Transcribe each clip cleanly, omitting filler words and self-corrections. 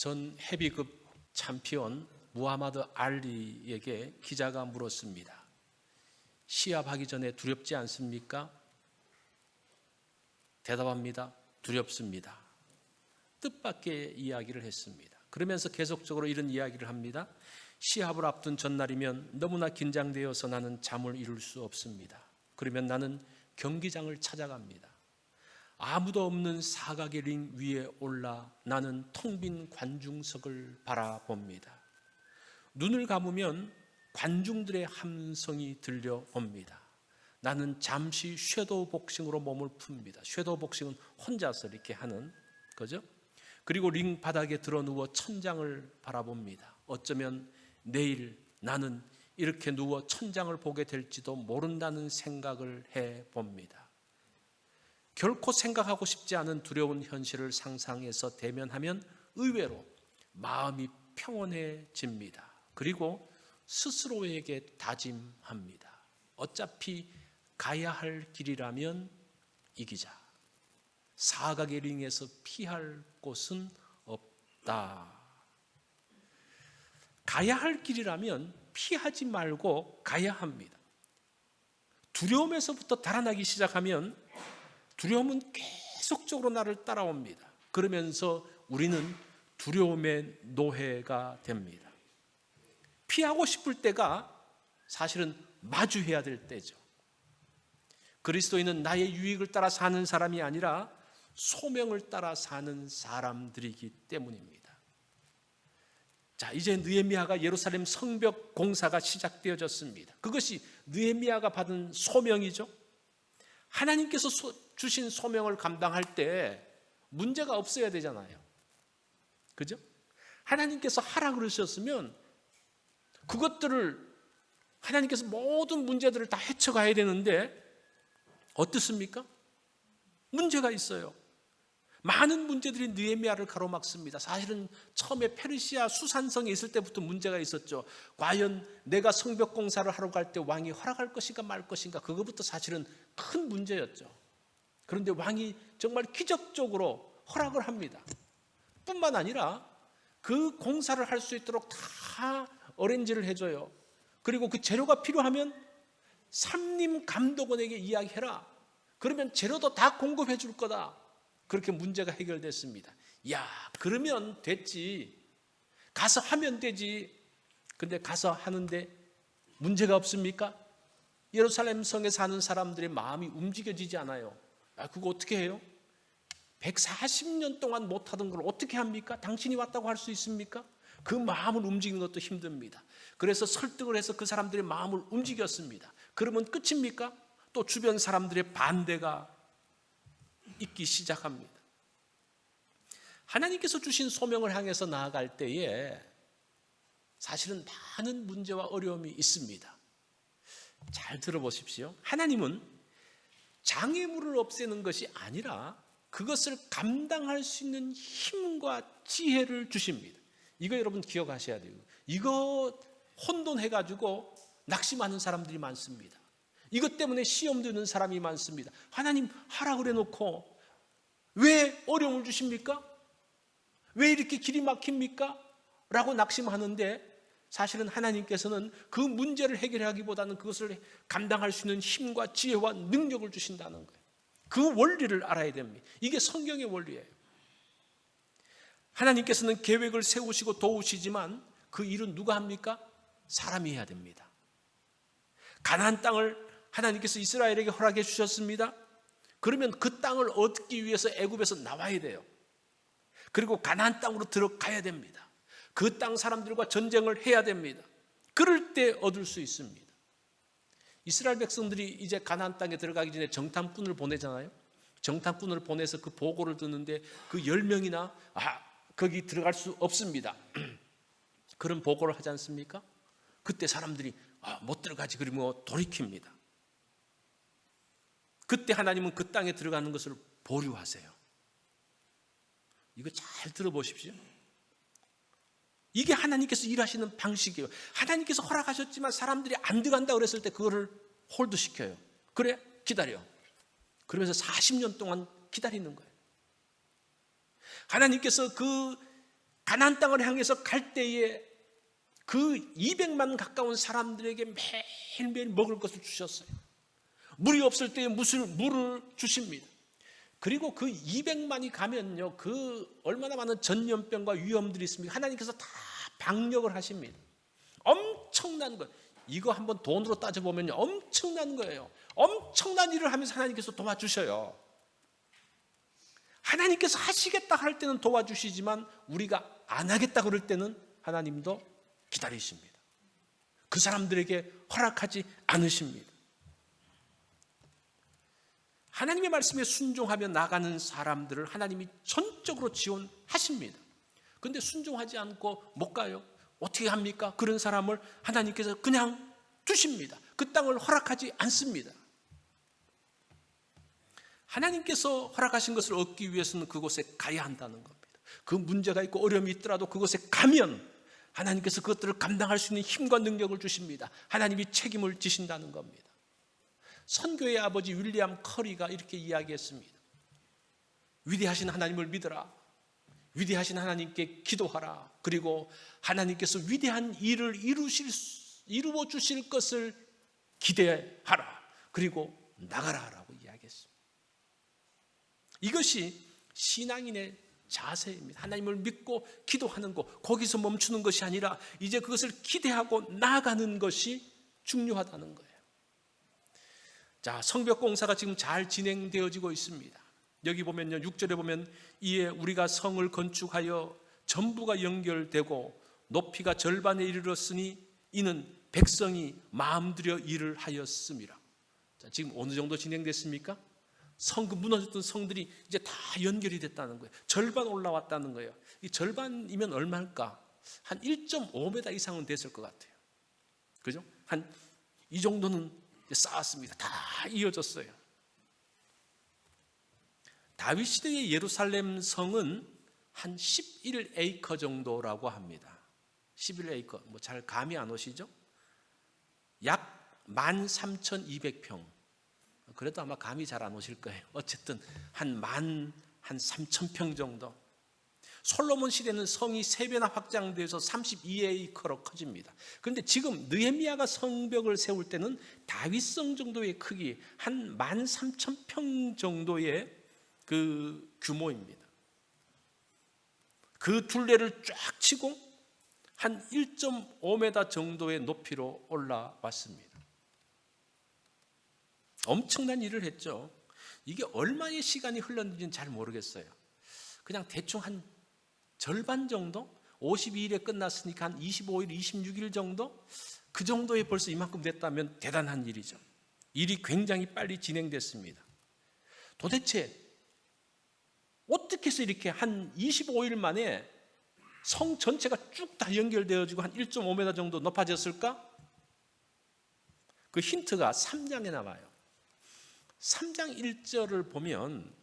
전 헤비급 챔피언 무하마드 알리에게 기자가 물었습니다. 시합하기 전에 두렵지 않습니까? 대답합니다. 두렵습니다. 뜻밖의 이야기를 했습니다. 그러면서 계속적으로 이런 이야기를 합니다. 시합을 앞둔 전날이면 너무나 긴장되어서 나는 잠을 이룰 수 없습니다. 그러면 나는 경기장을 찾아갑니다. 아무도 없는 사각의 링 위에 올라 나는 텅 빈 관중석을 바라봅니다. 눈을 감으면 관중들의 함성이 들려옵니다. 나는 잠시 섀도우 복싱으로 몸을 풉니다. 섀도우 복싱은 혼자서 이렇게 하는 거죠. 그리고 링 바닥에 드러누워 천장을 바라봅니다. 어쩌면 내일 나는 이렇게 누워 천장을 보게 될지도 모른다는 생각을 해봅니다. 결코 생각하고 싶지 않은 두려운 현실을 상상해서 대면하면 의외로 마음이 평온해집니다. 그리고 스스로에게 다짐합니다. 어차피 가야 할 길이라면 이기자. 사각의 링에서 피할 곳은 없다. 가야 할 길이라면 피하지 말고 가야 합니다. 두려움에서부터 달아나기 시작하면 두려움은 계속적으로 나를 따라옵니다. 그러면서 우리는 두려움의 노예가 됩니다. 피하고 싶을 때가 사실은 마주해야 될 때죠. 그리스도인은 나의 유익을 따라 사는 사람이 아니라 소명을 따라 사는 사람들이기 때문입니다. 자, 이제 느헤미야가 예루살렘 성벽 공사가 시작되어졌습니다. 그것이 느헤미야가 받은 소명이죠. 하나님께서 주신 소명을 감당할 때 문제가 없어야 되잖아요. 그죠? 하나님께서 하라 그러셨으면 그것들을 하나님께서 모든 문제들을 다 헤쳐가야 되는데 어떻습니까? 문제가 있어요. 많은 문제들이 느헤미야를 가로막습니다. 사실은 처음에 페르시아 수산성에 있을 때부터 문제가 있었죠. 과연 내가 성벽 공사를 하러 갈 때 왕이 허락할 것인가 말 것인가, 그것부터 사실은 큰 문제였죠. 그런데 왕이 정말 기적적으로 허락을 합니다. 뿐만 아니라 그 공사를 할 수 있도록 다 어레인지를 해줘요. 그리고 그 재료가 필요하면 삼림 감독원에게 이야기해라. 그러면 재료도 다 공급해 줄 거다. 그렇게 문제가 해결됐습니다. 야, 그러면 됐지. 가서 하면 되지. 근데 가서 하는데 문제가 없습니까? 예루살렘 성에 사는 사람들의 마음이 움직여지지 않아요. 그거 어떻게 해요? 140년 동안 못하던 걸 어떻게 합니까? 당신이 왔다고 할 수 있습니까? 그 마음을 움직이는 것도 힘듭니다. 그래서 설득을 해서 그 사람들의 마음을 움직였습니다. 그러면 끝입니까? 또 주변 사람들의 반대가 있기 시작합니다. 하나님께서 주신 소명을 향해서 나아갈 때에 사실은 많은 문제와 어려움이 있습니다. 잘 들어보십시오. 하나님은 장애물을 없애는 것이 아니라 그것을 감당할 수 있는 힘과 지혜를 주십니다. 이거 여러분 기억하셔야 돼요. 이거 혼돈해가지고 낙심하는 사람들이 많습니다. 이것 때문에 시험 드는 사람이 많습니다. 하나님 하라 그래 놓고 왜 어려움을 주십니까? 왜 이렇게 길이 막힙니까? 라고 낙심하는데 사실은 하나님께서는 그 문제를 해결하기보다는 그것을 감당할 수 있는 힘과 지혜와 능력을 주신다는 거예요. 그 원리를 알아야 됩니다. 이게 성경의 원리예요. 하나님께서는 계획을 세우시고 도우시지만 그 일은 누가 합니까? 사람이 해야 됩니다. 가나안 땅을 하나님께서 이스라엘에게 허락해 주셨습니다. 그러면 그 땅을 얻기 위해서 애굽에서 나와야 돼요. 그리고 가나안 땅으로 들어가야 됩니다. 그 땅 사람들과 전쟁을 해야 됩니다. 그럴 때 얻을 수 있습니다. 이스라엘 백성들이 이제 가나안 땅에 들어가기 전에 정탐꾼을 보내잖아요. 정탐꾼을 보내서 그 보고를 듣는데 그 10명이나 거기 들어갈 수 없습니다. 그런 보고를 하지 않습니까? 그때 사람들이 못 들어가지 그러면 돌이킵니다. 그때 하나님은 그 땅에 들어가는 것을 보류하세요. 이거 잘 들어보십시오. 이게 하나님께서 일하시는 방식이에요. 하나님께서 허락하셨지만 사람들이 안 들어간다 그랬을 때 그거를 홀드시켜요. 그래? 기다려. 그러면서 40년 동안 기다리는 거예요. 하나님께서 그 가나안 땅을 향해서 갈 때에 그 200만 가까운 사람들에게 매일매일 먹을 것을 주셨어요. 물이 없을 때에 물을 주십니다. 그리고 그 200만이 가면요, 그 얼마나 많은 전염병과 위험들이 있습니까? 하나님께서 다 방역을 하십니다. 엄청난 것. 이거 한번 돈으로 따져보면 엄청난 거예요. 엄청난 일을 하면서 하나님께서 도와주셔요. 하나님께서 하시겠다 할 때는 도와주시지만 우리가 안 하겠다 그럴 때는 하나님도 기다리십니다. 그 사람들에게 허락하지 않으십니다. 하나님의 말씀에 순종하며 나가는 사람들을 하나님이 전적으로 지원하십니다. 그런데 순종하지 않고 못 가요. 어떻게 합니까? 그런 사람을 하나님께서 그냥 두십니다. 그 땅을 허락하지 않습니다. 하나님께서 허락하신 것을 얻기 위해서는 그곳에 가야 한다는 겁니다. 그 문제가 있고 어려움이 있더라도 그곳에 가면 하나님께서 그것들을 감당할 수 있는 힘과 능력을 주십니다. 하나님이 책임을 지신다는 겁니다. 선교의 아버지 윌리엄 커리가 이렇게 이야기했습니다. 위대하신 하나님을 믿어라. 위대하신 하나님께 기도하라. 그리고 하나님께서 위대한 일을 이루어 주실 것을 기대하라. 그리고 나가라라고 이야기했습니다. 이것이 신앙인의 자세입니다. 하나님을 믿고 기도하는 것, 거기서 멈추는 것이 아니라 이제 그것을 기대하고 나아가는 것이 중요하다는 거예요. 자, 성벽 공사가 지금 잘 진행되어지고 있습니다. 여기 보면요, 6절에 보면 이에 우리가 성을 건축하여 전부가 연결되고 높이가 절반에 이르렀으니 이는 백성이 마음들여 일을 하였습니다. 자, 지금 어느 정도 진행됐습니까? 그 무너졌던 성들이 이제 다 연결이 됐다는 거예요. 절반 올라왔다는 거예요. 이 절반이면 얼마일까? 한 1.5m 이상은 됐을 것 같아요. 그죠? 한 이 정도는 쌓았습니다. 다 이어졌어요. 다윗 시대의 예루살렘 성은 한 11에이커 정도라고 합니다. 11에이커, 뭐 잘 감이 안 오시죠? 약 13,200평. 그래도 아마 감이 잘 안 오실 거예요. 어쨌든 한 3,000평 정도. 솔로몬 시대는 성이 3배나 확장돼서 32에이커로 커집니다. 그런데 지금 느헤미야가 성벽을 세울 때는 다윗성 정도의 크기, 한 13,000평 정도의 그 규모입니다. 그 둘레를 쫙 치고 한 1.5m 정도의 높이로 올라왔습니다. 엄청난 일을 했죠. 이게 얼마의 시간이 흘렀는지는 잘 모르겠어요. 그냥 대충 한 절반 정도? 52일에 끝났으니까 한 25일, 26일 정도? 그 정도에 벌써 이만큼 됐다면 대단한 일이죠. 일이 굉장히 빨리 진행됐습니다. 도대체 어떻게 해서 이렇게 한 25일 만에 성 전체가 쭉 다 연결되어지고 한 1.5m 정도 높아졌을까? 그 힌트가 3장에 나와요. 3장 1절을 보면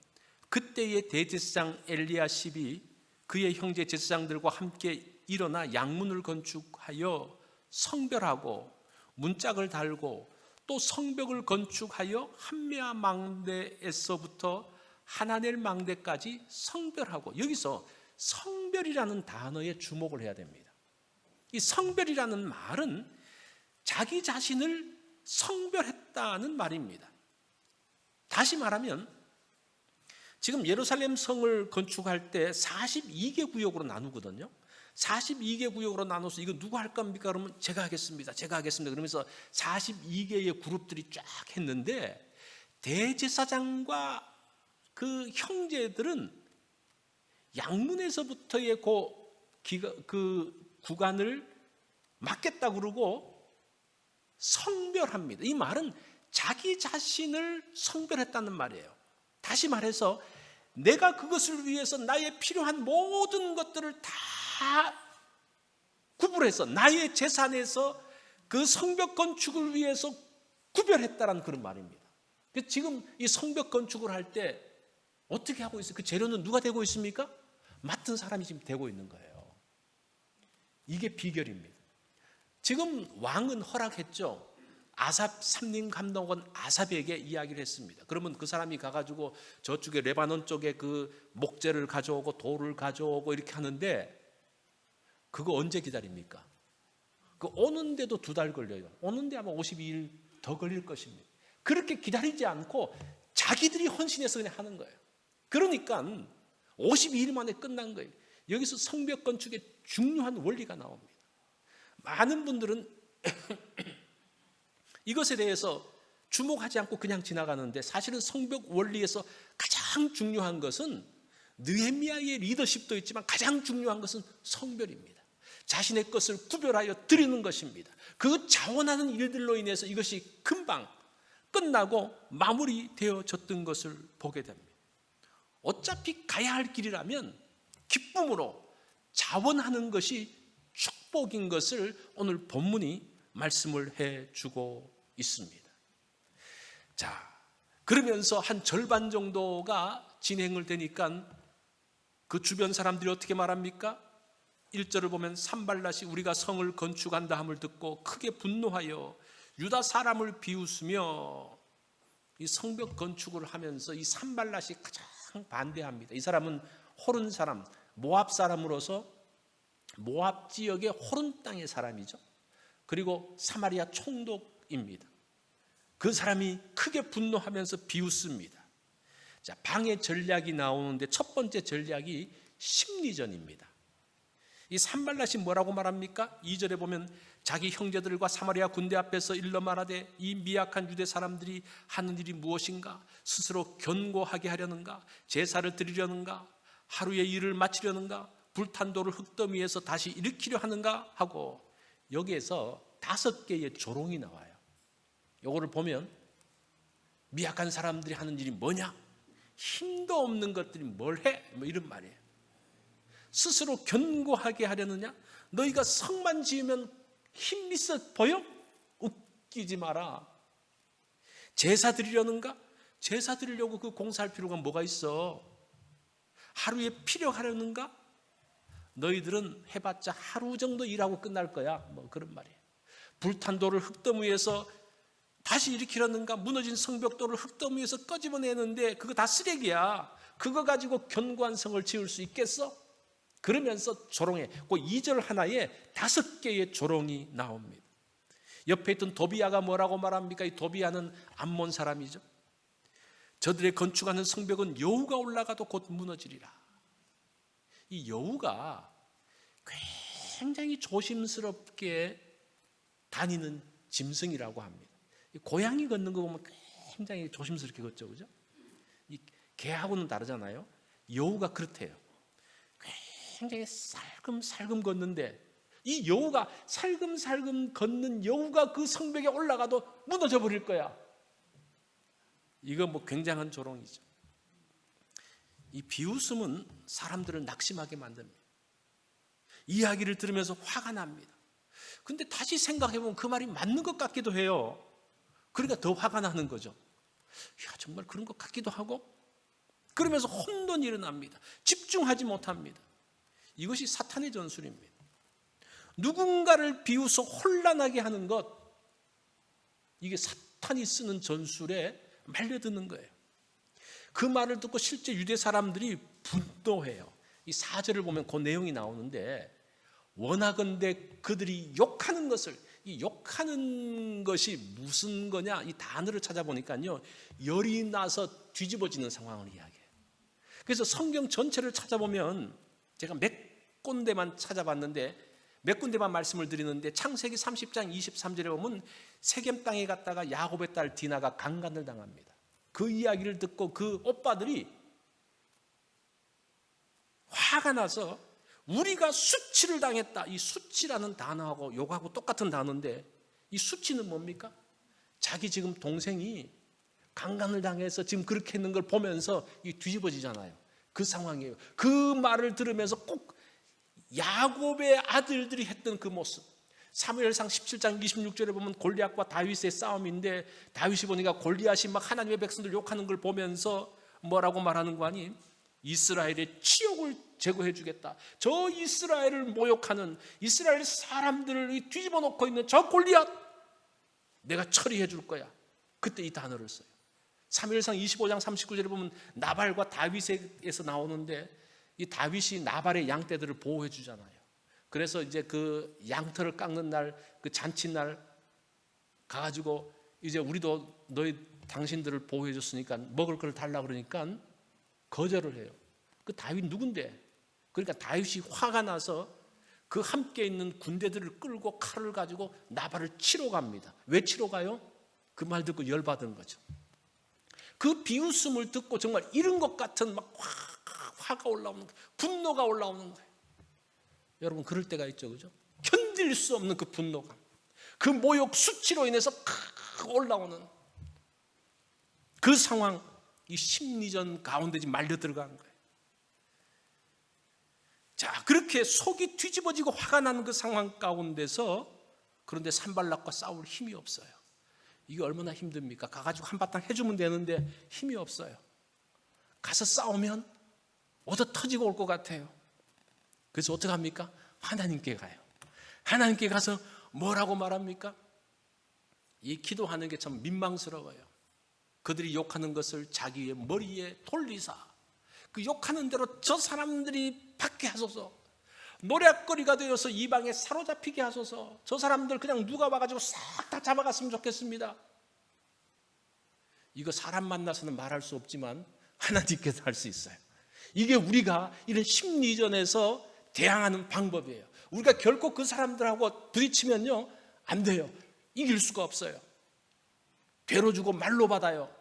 그때의 대제사장 엘리야십이 그의 형제 제사장들과 함께 일어나 양문을 건축하여 성별하고 문짝을 달고 또 성벽을 건축하여 한메아 망대에서부터 하나넬 망대까지 성별하고, 여기서 성별이라는 단어에 주목을 해야 됩니다. 이 성별이라는 말은 자기 자신을 성별했다는 말입니다. 다시 말하면 지금 예루살렘 성을 건축할 때 42개 구역으로 나누거든요. 42개 구역으로 나눠서 이거 누가 할 겁니까? 그러면 제가 하겠습니다. 그러면서 42개의 그룹들이 쫙 했는데 대제사장과 그 형제들은 양문에서부터의 그 구간을 맡겠다 그러고 성별합니다. 이 말은 자기 자신을 성별했다는 말이에요. 다시 말해서 내가 그것을 위해서 나의 필요한 모든 것들을 다 구분해서 나의 재산에서 그 성벽 건축을 위해서 구별했다라는 그런 말입니다. 지금 이 성벽 건축을 할 때 어떻게 하고 있어요? 그 재료는 누가 되고 있습니까? 맡은 사람이 지금 되고 있는 거예요. 이게 비결입니다. 지금 왕은 허락했죠. 아삽 삼림 감독은 아삽에게 이야기를 했습니다. 그러면 그 사람이 가가지고 저쪽에 레바논 쪽에 그 목재를 가져오고 돌을 가져오고 이렇게 하는데 그거 언제 기다립니까? 그 오는데도 2달 걸려요. 오는데 아마 52일 더 걸릴 것입니다. 그렇게 기다리지 않고 자기들이 헌신해서 그냥 하는 거예요. 그러니까 52일 만에 끝난 거예요. 여기서 성벽 건축의 중요한 원리가 나옵니다. 많은 분들은 이것에 대해서 주목하지 않고 그냥 지나가는데, 사실은 성벽 원리에서 가장 중요한 것은 느헤미야의 리더십도 있지만 가장 중요한 것은 성별입니다. 자신의 것을 구별하여 드리는 것입니다. 그 자원하는 일들로 인해서 이것이 금방 끝나고 마무리되어졌던 것을 보게 됩니다. 어차피 가야 할 길이라면 기쁨으로 자원하는 것이 축복인 것을 오늘 본문이 말씀을 해주고 있습니다. 자, 그러면서 한 절반 정도가 진행을 되니까 그 주변 사람들이 어떻게 말합니까? 1절을 보면 산발랏이 우리가 성을 건축한다 함을 듣고 크게 분노하여 유다 사람을 비웃으며, 이 성벽 건축을 하면서 이 산발랏이 가장 반대합니다. 이 사람은 호른 사람, 모압 사람으로서 모압 지역의 호른 땅의 사람이죠. 그리고 사마리아 총독입니다. 그 사람이 크게 분노하면서 비웃습니다. 자, 방해 전략이 나오는데 첫 번째 전략이 심리전입니다. 이 산발랏이 뭐라고 말합니까? 2절에 보면 자기 형제들과 사마리아 군대 앞에서 일러 말하되 이 미약한 유대 사람들이 하는 일이 무엇인가? 스스로 견고하게 하려는가? 제사를 드리려는가? 하루의 일을 마치려는가? 불탄 돌을 흙더미에서 다시 일으키려 하는가? 하고 여기에서 5개의 조롱이 나와요. 요거를 보면 미약한 사람들이 하는 일이 뭐냐? 힘도 없는 것들이 뭘 해? 뭐 이런 말이에요. 스스로 견고하게 하려느냐? 너희가 성만 지으면 힘 있어 보여? 웃기지 마라. 제사 드리려는가? 제사 드리려고 그 공사할 필요가 뭐가 있어? 하루에 필요하려는가? 너희들은 해봤자 하루 정도 일하고 끝날 거야. 뭐 그런 말이에요. 불탄 돌을 흙더미에서 다시 일으키려는가? 무너진 성벽돌을 흙더미에서 꺼집어내는데 그거 다 쓰레기야. 그거 가지고 견고한 성을 지을 수 있겠어? 그러면서 조롱해. 그 2절 하나에 5개의 조롱이 나옵니다. 옆에 있던 도비야가 뭐라고 말합니까? 이 도비야는 암몬 사람이죠. 저들의 건축하는 성벽은 여우가 올라가도 곧 무너지리라. 이 여우가 굉장히 조심스럽게 다니는 짐승이라고 합니다. 고양이 걷는 거 보면 굉장히 조심스럽게 걷죠, 그죠? 이 개하고는 다르잖아요. 여우가 그렇대요. 굉장히 살금살금 걷는데, 이 여우가 살금살금 걷는 여우가 그 성벽에 올라가도 무너져 버릴 거야. 이거 뭐 굉장한 조롱이죠. 이 비웃음은 사람들을 낙심하게 만듭니다. 이야기를 들으면서 화가 납니다. 근데 다시 생각해보면 그 말이 맞는 것 같기도 해요. 그러니까 더 화가 나는 거죠. 야, 정말 그런 것 같기도 하고. 그러면서 혼돈이 일어납니다. 집중하지 못합니다. 이것이 사탄의 전술입니다. 누군가를 비웃어 혼란하게 하는 것, 이게 사탄이 쓰는 전술에 말려드는 거예요. 그 말을 듣고 실제 유대 사람들이 분노해요. 이 4절을 보면 그 내용이 나오는데, 원하건대 그들이 욕하는 것을, 이 욕하는 것이 무슨 거냐, 이 단어를 찾아보니까요, 열이 나서 뒤집어지는 상황을 이야기해요. 그래서 성경 전체를 찾아보면, 제가 몇 군데만 찾아봤는데 몇 군데만 말씀을 드리는데, 창세기 30장 23절에 보면 세겜 땅에 갔다가 야곱의 딸 디나가 강간을 당합니다. 그 이야기를 듣고 그 오빠들이 화가 나서 우리가 수치를 당했다. 이 수치라는 단어하고 욕하고 똑같은 단어인데, 이 수치는 뭡니까? 자기 지금 동생이 강간을 당해서 지금 그렇게 했는 걸 보면서 이 뒤집어지잖아요. 그 상황이에요. 그 말을 들으면서 꼭 야곱의 아들들이 했던 그 모습, 사무엘상 17장 26절에 보면 골리앗과 다윗의 싸움인데, 다윗이 보니까 골리앗이 막 하나님의 백성들 욕하는 걸 보면서 뭐라고 말하는 거 아니? 이스라엘의 치욕을 제거해 주겠다. 저 이스라엘을 모욕하는, 이스라엘 사람들을 뒤집어 놓고 있는 저 골리앗 내가 처리해 줄 거야. 그때 이 단어를 써요. 사무엘상 25장 39절에 보면 나발과 다윗에서 나오는데, 이 다윗이 나발의 양떼들을 보호해 주잖아요. 그래서 이제 그 양털을 깎는 날, 그 잔치날 가가지고 이제 우리도 당신들을 보호해 줬으니까 먹을 걸 달라 그러니까 거절을 해요. 그 다윗 누군데? 그러니까 다윗이 화가 나서 그 함께 있는 군대들을 끌고 칼을 가지고 나발을 치러 갑니다. 왜 치러 가요? 그 말 듣고 열받은 거죠. 그 비웃음을 듣고 정말 이런 것 같은 막 화가 올라오는 거예요. 분노가 올라오는 거예요. 여러분 그럴 때가 있죠, 그죠? 견딜 수 없는 그 분노감, 그 모욕 수치로 인해서 올라오는 그 상황, 이 심리전 가운데 지금 말려 들어간 거예요. 자, 그렇게 속이 뒤집어지고 화가 나는 그 상황 가운데서 그런데 산발락과 싸울 힘이 없어요. 이게 얼마나 힘듭니까? 가가지고 한바탕 해주면 되는데 힘이 없어요. 가서 싸우면 얻어 터지고 올 것 같아요. 그래서 어떻게 합니까? 하나님께 가요. 하나님께 가서 뭐라고 말합니까? 이 기도하는 게 참 민망스러워요. 그들이 욕하는 것을 자기의 머리에 돌리사 그 욕하는 대로 저 사람들이 받게 하소서. 노략거리가 되어서 이방에 사로잡히게 하소서. 저 사람들 그냥 누가 와가지고 싹 다 잡아갔으면 좋겠습니다. 이거 사람 만나서는 말할 수 없지만 하나님께서 할 수 있어요. 이게 우리가 이런 심리전에서 대항하는 방법이에요. 우리가 결코 그 사람들하고 부딪히면요 안 돼요. 이길 수가 없어요. 되로 주고 말로 받아요.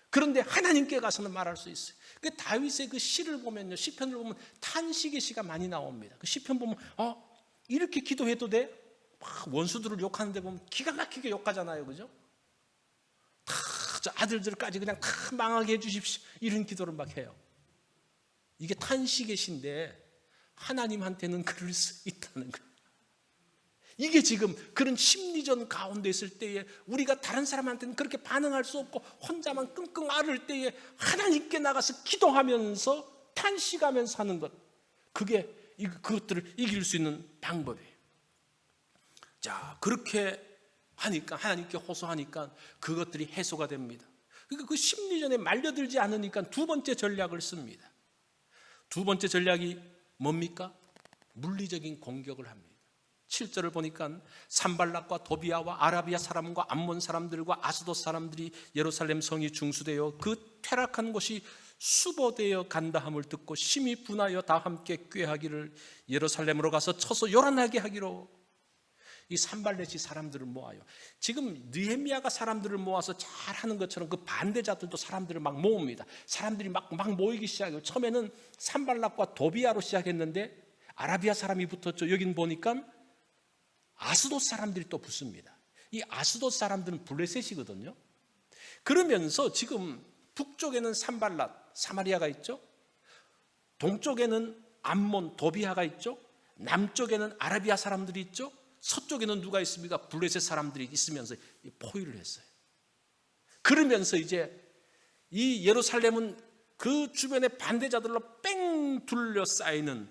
그런데 하나님께 가서는 말할 수 있어요. 그 다윗의 그 시를 보면요, 시편을 보면 탄식의 시가 많이 나옵니다. 그 시편 보면 이렇게 기도해도 돼? 막 원수들을 욕하는데 보면 기가 막히게 욕하잖아요, 그죠? 다 저 아들들까지 그냥 다 망하게 해주십시오. 이런 기도를 막 해요. 이게 탄식의 시인데 하나님한테는 그럴 수 있다는 거예요. 이게 지금 그런 심리전 가운데 있을 때에 우리가 다른 사람한테는 그렇게 반응할 수 없고 혼자만 끙끙 앓을 때에 하나님께 나가서 기도하면서 탄식하면서 하는 것, 그게 그것들을 이길 수 있는 방법이에요. 자, 그렇게 하니까 하나님께 호소하니까 그것들이 해소가 됩니다. 그러니까 그 심리전에 말려들지 않으니까 두 번째 전략을 씁니다. 두 번째 전략이 뭡니까? 물리적인 공격을 합니다. 7절을 보니까 산발락과 도비아와 아라비아 사람과 암몬 사람들과 아스돗 사람들이 예루살렘 성이 중수되어 그 퇴락한 곳이 수보되어 간다함을 듣고 심히 분하여 다 함께 꾀하기를 예루살렘으로 가서 쳐서 요란하게 하기로. 이 산발렛이 사람들을 모아요. 지금 느헤미야가 사람들을 모아서 잘하는 것처럼 그 반대자들도 사람들을 막 모읍니다. 사람들이 막 모이기 시작해요. 처음에는 산발락과 도비아로 시작했는데 아라비아 사람이 붙었죠. 여긴 보니까 아스돗 사람들이 또 붙습니다. 이 아스돗 사람들은 블레셋이거든요. 그러면서 지금 북쪽에는 산발랏, 사마리아가 있죠. 동쪽에는 암몬, 도비아가 있죠. 남쪽에는 아라비아 사람들이 있죠. 서쪽에는 누가 있습니까? 블레셋 사람들이 있으면서 포위를 했어요. 그러면서 이제 이 예루살렘은 그 주변의 반대자들로 뺑 둘러싸이는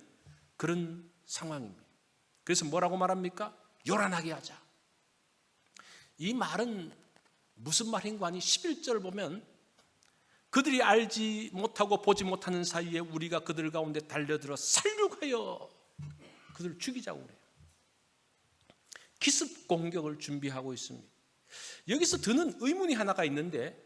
그런 상황입니다. 그래서 뭐라고 말합니까? 요란하게 하자. 이 말은 무슨 말인가 하니 11절 보면 그들이 알지 못하고 보지 못하는 사이에 우리가 그들 가운데 달려들어 살육하여 그들을 죽이자고 그래요. 기습 공격을 준비하고 있습니다. 여기서 드는 의문이 하나가 있는데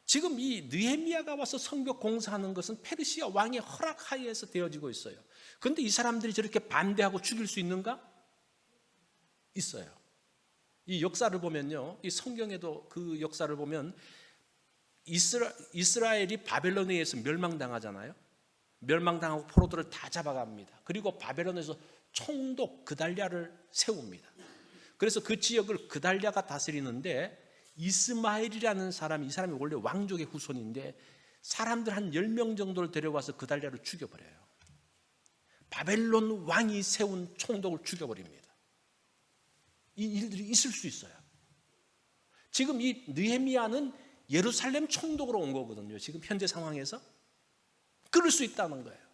지금 이 느헤미야가 와서 성벽 공사하는 것은 페르시아 왕의 허락하에서 되어지고 있어요. 그런데 이 사람들이 저렇게 반대하고 죽일 수 있는가? 있어요. 이 역사를 보면요, 이 성경에도 그 역사를 보면 이스라엘이 바벨론에 의해서 멸망당하잖아요. 멸망당하고 포로들을 다 잡아갑니다. 그리고 바벨론에서 총독 그달랴를 세웁니다. 그래서 그 지역을 그달랴가 다스리는데 이스마엘이라는 사람이, 이 사람이 원래 왕족의 후손인데 사람들 한 10명 정도를 데려와서 그달랴를 죽여버려요. 바벨론 왕이 세운 총독을 죽여버립니다. 이 일들이 있을 수 있어요. 지금 이 느헤미야는 예루살렘 총독으로 온 거거든요. 지금 현재 상황에서 그럴 수 있다는 거예요.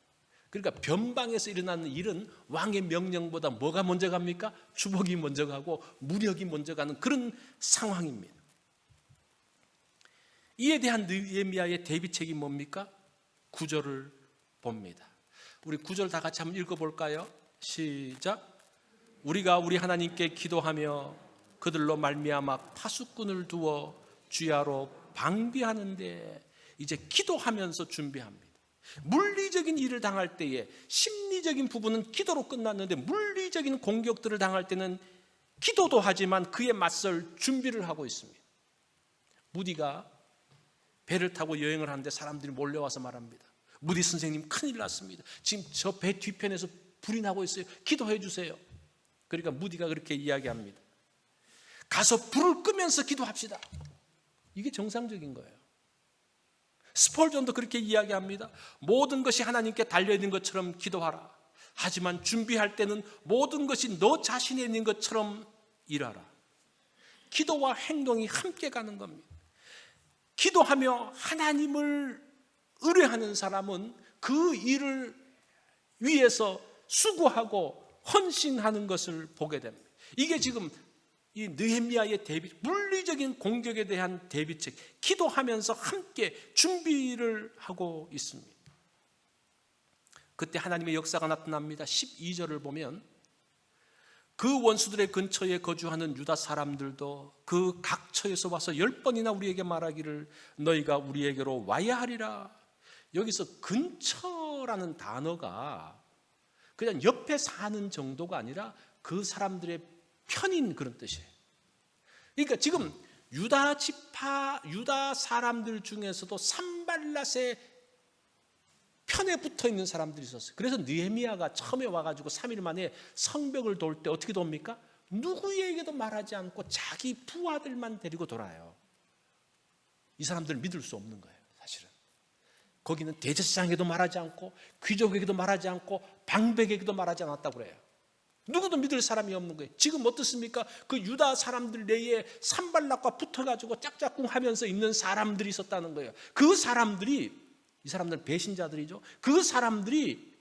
그러니까 변방에서 일어나는 일은 왕의 명령보다 뭐가 먼저 갑니까? 주복이 먼저 가고 무력이 먼저 가는 그런 상황입니다. 이에 대한 느헤미야의 대비책이 뭡니까? 9절을 봅니다. 우리 9절 다 같이 한번 읽어볼까요? 시작. 우리가 우리 하나님께 기도하며 그들로 말미암아 파수꾼을 두어 주야로 방비하는데 이제 기도하면서 준비합니다. 물리적인 일을 당할 때에 심리적인 부분은 기도로 끝났는데 물리적인 공격들을 당할 때는 기도도 하지만 그에 맞설 준비를 하고 있습니다. 무디가 배를 타고 여행을 하는데 사람들이 몰려와서 말합니다. 무디 선생님 큰일 났습니다. 지금 저 배 뒤편에서 불이 나고 있어요. 기도해 주세요. 그러니까 무디가 그렇게 이야기합니다. 가서 불을 끄면서 기도합시다. 이게 정상적인 거예요. 스펄전도 그렇게 이야기합니다. 모든 것이 하나님께 달려있는 것처럼 기도하라. 하지만 준비할 때는 모든 것이 너 자신에 있는 것처럼 일하라. 기도와 행동이 함께 가는 겁니다. 기도하며 하나님을 의뢰하는 사람은 그 일을 위해서 수고하고 헌신하는 것을 보게 됩니다. 이게 지금 이 느헤미야의 대비, 물리적인 공격에 대한 대비책, 기도하면서 함께 준비를 하고 있습니다. 그때 하나님의 역사가 나타납니다. 12절을 보면 그 원수들의 근처에 거주하는 유다 사람들도 그 각처에서 와서 10번이나 우리에게 말하기를 너희가 우리에게로 와야 하리라. 여기서 근처라는 단어가 그냥 옆에 사는 정도가 아니라 그 사람들의 편인 그런 뜻이에요. 그러니까 지금 유다 지파, 유다 사람들 중에서도 산발랏의 편에 붙어 있는 사람들이 있었어요. 그래서 느헤미야가 처음에 와가지고 3일 만에 성벽을 돌 때 어떻게 돕니까? 누구에게도 말하지 않고 자기 부하들만 데리고 돌아요. 이 사람들 믿을 수 없는 거예요, 사실은. 거기는 대제사장에게도 말하지 않고 귀족에게도 말하지 않고 방백에게도 말하지 않았다고 그래요. 누구도 믿을 사람이 없는 거예요. 지금 어떻습니까? 그 유다 사람들 내에 산발락과 붙어가지고 짝짝꿍 하면서 있는 사람들이 있었다는 거예요. 그 사람들이, 이 사람들은 배신자들이죠. 그 사람들이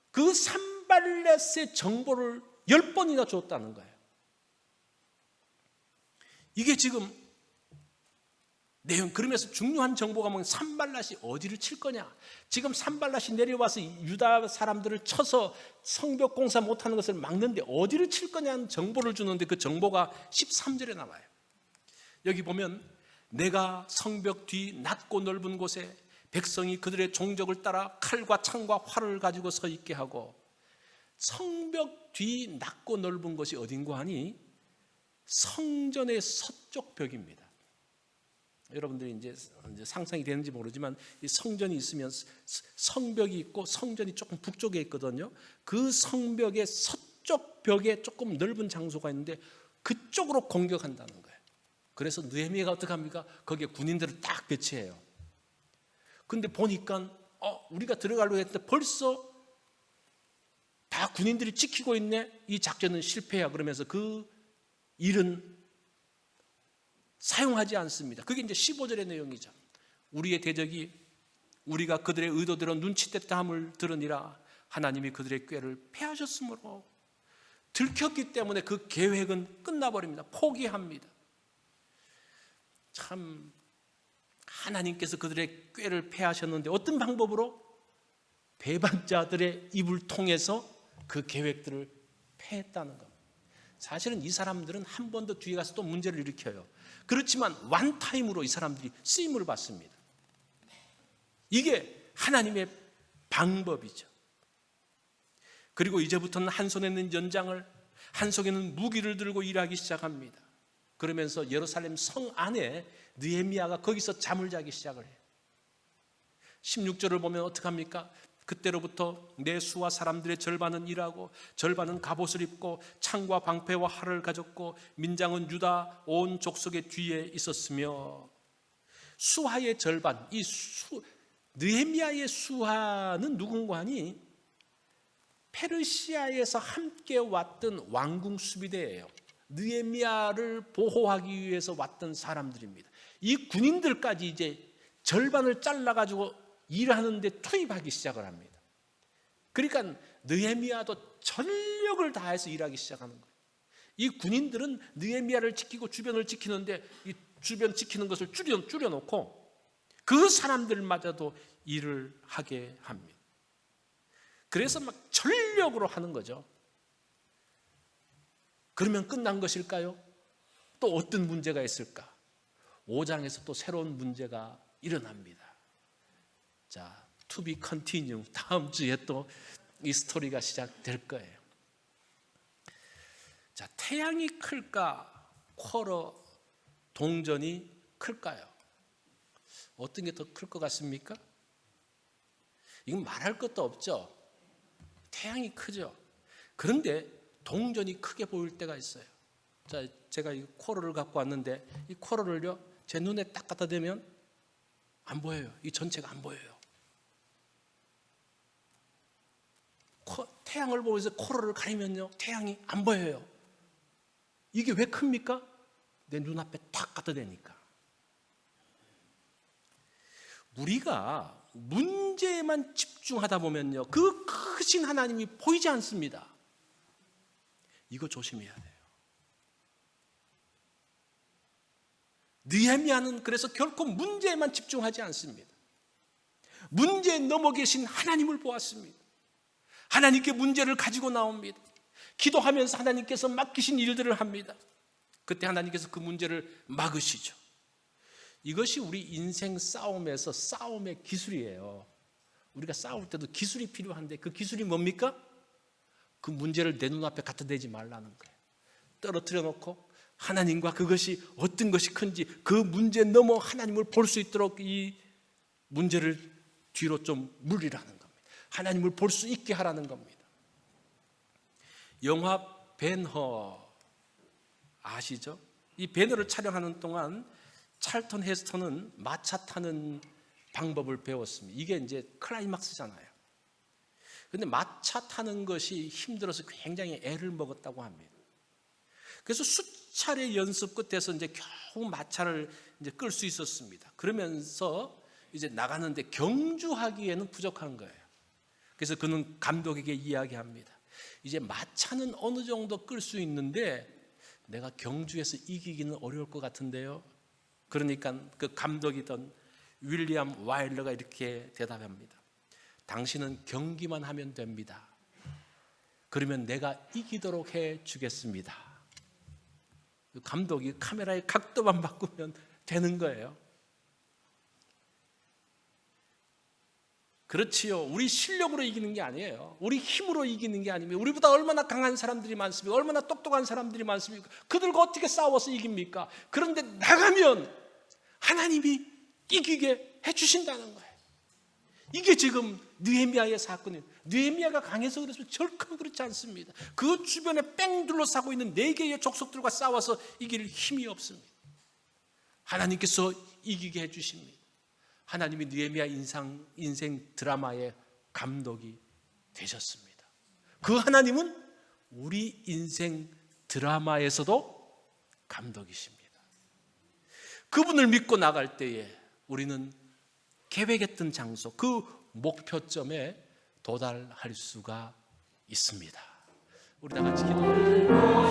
그 산발렛의 정보를 10번이나 줬다는 거예요. 이게 지금 내용, 그러면서 중요한 정보가 뭐냐, 산발랏이 어디를 칠 거냐. 지금 산발랏이 내려와서 유다 사람들을 쳐서 성벽 공사 못하는 것을 막는데 어디를 칠 거냐는 정보를 주는데 그 정보가 13절에 나와요. 여기 보면 내가 성벽 뒤 낮고 넓은 곳에 백성이 그들의 종족을 따라 칼과 창과 활을 가지고 서 있게 하고, 성벽 뒤 낮고 넓은 곳이 어딘고 하니 성전의 서쪽 벽입니다. 여러분들이 이제 상상이 되는지 모르지만 이 성전이 있으면 성벽이 있고 성전이 조금 북쪽에 있거든요. 그 성벽의 서쪽 벽에 조금 넓은 장소가 있는데 그쪽으로 공격한다는 거예요. 그래서 느헤미야가 어떻게 합니까? 거기에 군인들을 딱 배치해요. 근데 보니까 우리가 들어가려고 했는데 벌써 다 군인들이 지키고 있네. 이 작전은 실패야. 그러면서 그 일은 사용하지 않습니다. 그게 이제 15절의 내용이죠. 우리의 대적이 우리가 그들의 의도대로 눈치챘다 함을 들으니라. 하나님이 그들의 꾀를 패하셨으므로, 들켰기 때문에 그 계획은 끝나버립니다. 포기합니다. 참, 하나님께서 그들의 꾀를 패하셨는데 어떤 방법으로? 배반자들의 입을 통해서 그 계획들을 패했다는 겁니다. 사실은 이 사람들은 한 번 더 뒤에 가서 또 문제를 일으켜요. 그렇지만 원타임으로 이 사람들이 쓰임을 받습니다. 이게 하나님의 방법이죠. 그리고 이제부터는 한 손에는 연장을, 한 손에는 무기를 들고 일하기 시작합니다. 그러면서 예루살렘 성 안에 느헤미야가 거기서 잠을 자기 시작을 해요. 16절을 보면 어떻게 합니까? 그때로부터 내 수와 사람들의 절반은 일하고 절반은 갑옷을 입고 창과 방패와 활을 가졌고 민장은 유다 온 족속의 뒤에 있었으며, 수하의 절반, 느헤미야의 수하는 누군가 하니 페르시아에서 함께 왔던 왕궁 수비대예요. 느헤미야를 보호하기 위해서 왔던 사람들입니다. 이 군인들까지 이제 절반을 잘라가지고 일하는데 투입하기 시작을 합니다. 그러니까 느헤미야도 전력을 다해서 일하기 시작하는 거예요. 이 군인들은 느헤미야를 지키고 주변을 지키는데 이 주변 지키는 것을 줄여놓고 그 사람들마저도 일을 하게 합니다. 그래서 막 전력으로 하는 거죠. 그러면 끝난 것일까요? 또 어떤 문제가 있을까? 5장에서 또 새로운 문제가 일어납니다. 자, to be continue. 다음 주에 또 이 스토리가 시작될 거예요. 자, 태양이 클까? 쿼러 동전이 클까요? 어떤 게 더 클 것 같습니까? 이건 말할 것도 없죠. 태양이 크죠. 그런데 동전이 크게 보일 때가 있어요. 자, 제가 이 쿼러를 갖고 왔는데 이 쿼러를요 제 눈에 딱 갖다 대면 안 보여요. 이 전체가 안 보여요. 태양을 보면서 쿼러를 가리면요 태양이 안 보여요. 이게 왜 큽니까? 내 눈앞에 탁 갖다 대니까. 우리가 문제에만 집중하다 보면요 그 크신 하나님이 보이지 않습니다. 이거 조심해야 돼요. 느헤미야는 그래서 결코 문제에만 집중하지 않습니다. 문제에 넘어 계신 하나님을 보았습니다. 하나님께 문제를 가지고 나옵니다. 기도하면서 하나님께서 맡기신 일들을 합니다. 그때 하나님께서 그 문제를 막으시죠. 이것이 우리 인생 싸움에서 싸움의 기술이에요. 우리가 싸울 때도 기술이 필요한데 그 기술이 뭡니까? 그 문제를 내 눈앞에 갖다 대지 말라는 거예요. 떨어뜨려 놓고 하나님과 그것이 어떤 것이 큰지 그 문제 넘어 하나님을 볼 수 있도록 이 문제를 뒤로 좀 물리라는 겁니다. 하나님을 볼 수 있게 하라는 겁니다. 영화 벤허 아시죠? 이 벤허를 촬영하는 동안 찰턴 헤스턴은 마차 타는 방법을 배웠습니다. 이게 이제 클라이막스잖아요. 그런데 마차 타는 것이 힘들어서 굉장히 애를 먹었다고 합니다. 그래서 수차례 연습 끝에서 이제 겨우 마차를 이제 끌 수 있었습니다. 그러면서 이제 나가는데 경주하기에는 부족한 거예요. 그래서 그는 감독에게 이야기합니다. 이제 마차는 어느 정도 끌 수 있는데 내가 경주에서 이기기는 어려울 것 같은데요. 그러니까 그 감독이던 윌리엄 와일러가 이렇게 대답합니다. 당신은 경기만 하면 됩니다. 그러면 내가 이기도록 해 주겠습니다. 감독이 카메라의 각도만 바꾸면 되는 거예요. 그렇지요. 우리 실력으로 이기는 게 아니에요. 우리 힘으로 이기는 게 아니면 우리보다 얼마나 강한 사람들이 많습니까? 얼마나 똑똑한 사람들이 많습니까? 그들과 어떻게 싸워서 이깁니까? 그런데 나가면 하나님이 이기게 해주신다는 거예요. 이게 지금 느헤미야의 사건이에요. 느헤미야가 강해서 그래서 절대 그렇지 않습니다. 그 주변에 뺑 둘러싸고 있는 4개의 족속들과 싸워서 이길 힘이 없습니다. 하나님께서 이기게 해주십니다. 하나님이 느헤미야 인생 드라마의 감독이 되셨습니다. 그 하나님은 우리 인생 드라마에서도 감독이십니다. 그분을 믿고 나갈 때에 우리는 계획했던 장소, 그 목표점에 도달할 수가 있습니다. 우리 다 같이 기도합니다.